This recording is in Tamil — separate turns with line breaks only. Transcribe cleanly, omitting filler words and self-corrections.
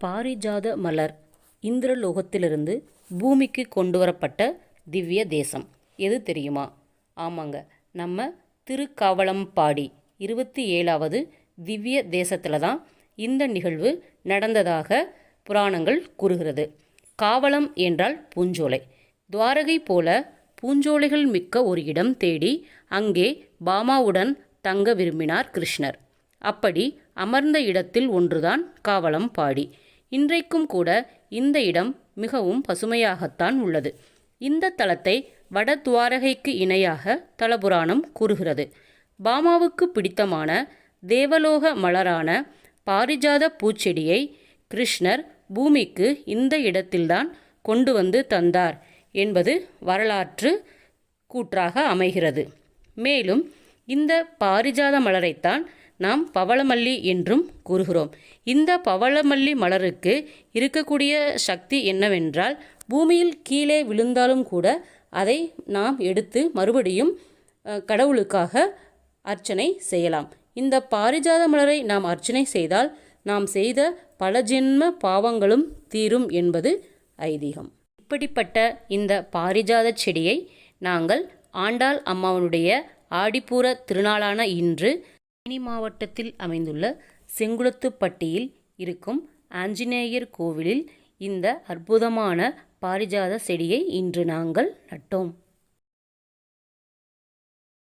பாரிஜாத மலர் இந்திரலோகத்திலிருந்து பூமிக்கு கொண்டு வரப்பட்ட திவ்ய தேசம் எது தெரியுமா? ஆமாங்க, நம்ம திருக்காவலம்பாடி 27வது திவ்ய தேசத்தில் தான் இந்த நிகழ்வு நடந்ததாக புராணங்கள் கூறுகிறது. காவலம் என்றால் பூஞ்சோலை. துவாரகை போல பூஞ்சோலைகள் மிக்க ஒரு இடம் தேடி அங்கே பாமாவுடன் தங்க விரும்பினார் கிருஷ்ணர். அப்படி அமர்ந்த இடத்தில் ஒன்றுதான் காவலம்பாடி. இன்றைக்கும் கூட இந்த இடம் மிகவும் பசுமையாகத்தான் உள்ளது. இந்த தலத்தை வட துவாரகைக்கு இணையாக தலபுராணம் கூறுகிறது. பாமாவுக்கு பிடித்தமான தேவலோக மலரான பாரிஜாத பூச்செடியை கிருஷ்ணர் பூமிக்கு இந்த இடத்தில்தான் கொண்டு வந்து தந்தார் என்பது வரலாற்று கூற்றாக அமைகிறது. மேலும் இந்த பாரிஜாத மலரைத்தான் நாம் பவளமல்லி என்றும் கூறுகிறோம். இந்த பவளமல்லி மலருக்கு இருக்கக்கூடிய சக்தி என்னவென்றால், பூமியில் கீழே விழுந்தாலும் கூட அதை நாம் எடுத்து மறுபடியும் கடவுளுக்காக அர்ச்சனை செய்யலாம். இந்த பாரிஜாத மலரை நாம் அர்ச்சனை செய்தால் நாம் செய்த பல ஜென்ம பாவங்களும் தீரும் என்பது ஐதீகம். இப்படிப்பட்ட இந்த பாரிஜாத செடியை நாங்கள் ஆண்டாள் அம்மாவனுடைய ஆடிப்பூர திருநாளான இன்று தேனி மாவட்டத்தில் அமைந்துள்ள செங்குளத்துப்பட்டியில் இருக்கும் ஆஞ்சநேயர் கோவிலில் இந்த அற்புதமான பாரிஜாத செடியை இன்று நாங்கள் நட்டோம்.